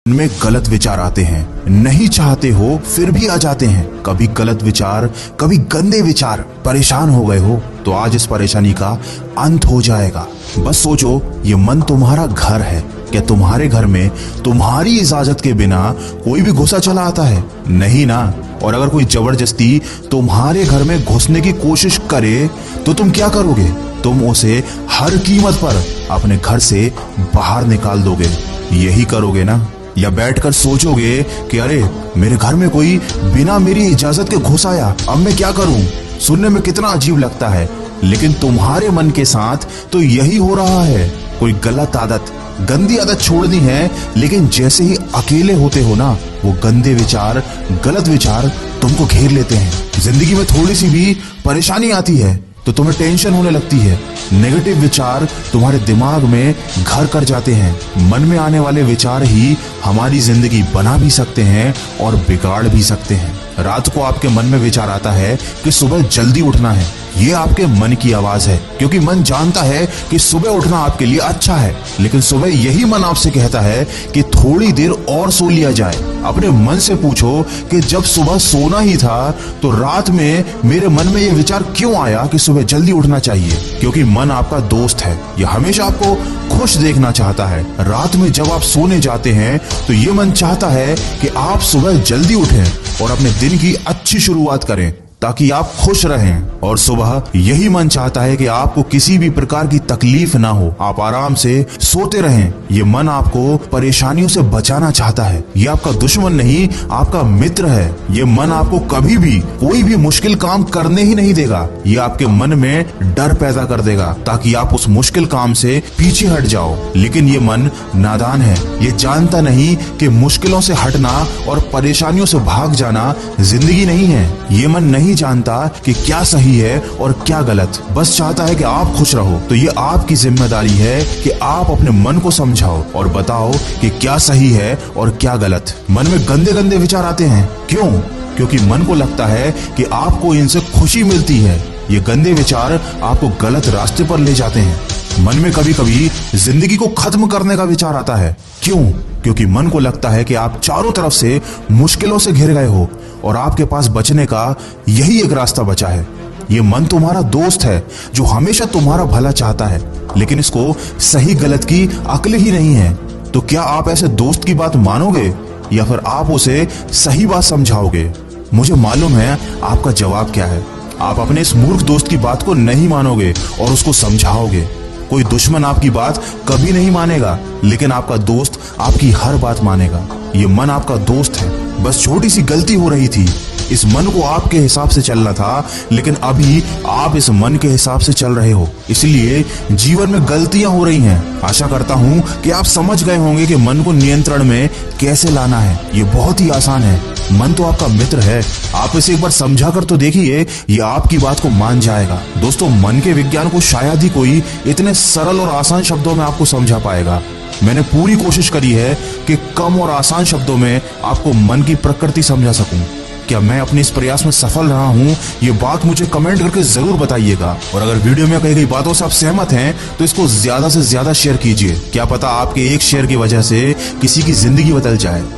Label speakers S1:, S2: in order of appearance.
S1: में गलत विचार आते हैं, नहीं चाहते हो फिर भी आ जाते हैं। कभी गलत विचार, कभी गंदे विचार। परेशान हो गए हो तो आज इस परेशानी का अंत हो जाएगा। बस सोचो, ये मन तुम्हारा घर है। क्या तुम्हारे घर में तुम्हारी इजाजत के बिना कोई भी घुसा चला आता है? नहीं ना। और अगर कोई जबरदस्ती तुम्हारे घर में घुसने की कोशिश करे तो तुम क्या करोगे? तुम उसे हर कीमत पर अपने घर से बाहर निकाल दोगे। यही करोगे ना? या बैठकर सोचोगे कि अरे मेरे घर में कोई बिना मेरी इजाजत के घुस आया, अब मैं क्या करूं? सुनने में कितना अजीब लगता है, लेकिन तुम्हारे मन के साथ तो यही हो रहा है। कोई गलत आदत, गंदी आदत छोड़नी है, लेकिन जैसे ही अकेले होते हो ना, वो गंदे विचार, गलत विचार तुमको घेर लेते हैं। जिंदगी में थोड़ी सी भी परेशानी आती है तो तुम्हें टेंशन होने लगती है। नेगेटिव विचार तुम्हारे दिमाग में घर कर जाते हैं। मन में आने वाले विचार ही हमारी जिंदगी बना भी सकते हैं और बिगाड़ भी सकते हैं। रात को आपके मन में विचार आता है कि सुबह जल्दी उठना है। ये आपके मन की आवाज है, क्योंकि मन जानता है कि सुबह उठना आपके लिए अच्छा है, लेकिन सुबह यही मन आपसे कहता है कि थोड़ी देर और सो लिया जाए। अपने मन से पूछो कि जब सुबह सोना ही था तो रात में मेरे मन में ये विचार क्यों आया कि सुबह जल्दी उठना चाहिए? क्योंकि मन आपका दोस्त है, ये हमेशा आपको खुश देखना चाहता है। रात में जब आप सोने जाते हैं तो ये मन चाहता है कि आप सुबह जल्दी उठें और अपने दिन की अच्छी शुरुआत करें, ताकि आप खुश रहें। और सुबह यही मन चाहता है कि आपको किसी भी प्रकार की तकलीफ ना हो, आप आराम से सोते रहें। ये मन आपको परेशानियों से बचाना चाहता है। ये आपका दुश्मन नहीं, आपका मित्र है। ये मन आपको कभी भी कोई भी मुश्किल काम करने ही नहीं देगा। ये आपके मन में डर पैदा कर देगा ताकि आप उस मुश्किल काम से पीछे हट जाओ। लेकिन ये मन नादान है, ये जानता नहीं कि मुश्किलों से हटना और परेशानियों से भाग जाना जिंदगी नहीं है। ये मन नहीं जानता कि क्या सही है और क्या गलत, बस चाहता है कि आप खुश रहो। तो ये आपकी जिम्मेदारी है कि आप अपने मन को समझाओ और बताओ कि क्या सही है और क्या गलत। मन में गंदे गंदे विचार आते हैं, क्यों? क्योंकि मन को लगता है कि आपको इनसे खुशी मिलती है। ये गंदे विचार आपको गलत रास्ते पर ले जाते हैं। मन में कभी कभी जिंदगी को खत्म करने का विचार आता है, क्यों? क्योंकि मन को लगता है कि आप चारों तरफ से मुश्किलों से घिर गए हो और आपके पास बचने का यही एक रास्ता बचा है। ये मन तुम्हारा दोस्त है जो हमेशा तुम्हारा भला चाहता है, लेकिन इसको सही गलत की अक्ल ही नहीं है। तो क्या आप ऐसे दोस्त की बात मानोगे या फिर आप उसे सही बात समझाओगे? मुझे मालूम है आपका जवाब क्या है। आप अपने इस मूर्ख दोस्त की बात को नहीं मानोगे और उसको समझाओगे। कोई दुश्मन आपकी बात कभी नहीं मानेगा, लेकिन आपका दोस्त आपकी हर बात मानेगा। ये मन आपका दोस्त है, बस छोटी सी गलती हो रही थी। इस मन को आपके हिसाब से चलना था, लेकिन अभी आप इस मन के हिसाब से चल रहे हो, इसलिए जीवन में गलतियां हो रही हैं। आशा करता हूं कि आप समझ गए होंगे कि मन को नियंत्रण में कैसे लाना है। ये बहुत ही आसान है। मन तो आपका मित्र है, आप इसे एक बार समझा कर तो देखिए, ये आपकी बात को मान जाएगा। दोस्तों, मन के विज्ञान को शायद ही कोई इतने सरल और आसान शब्दों में आपको समझा पाएगा। मैंने पूरी कोशिश करी है कि कम और आसान शब्दों में आपको मन की प्रकृति समझा सकूं। क्या मैं अपने इस प्रयास में सफल रहा हूं? ये बात मुझे कमेंट करके जरूर बताइएगा। और अगर वीडियो में कही गई बातों से आप सहमत हैं तो इसको ज्यादा से ज्यादा शेयर कीजिए। क्या पता आपके एक शेयर की वजह से किसी की जिंदगी बदल जाए।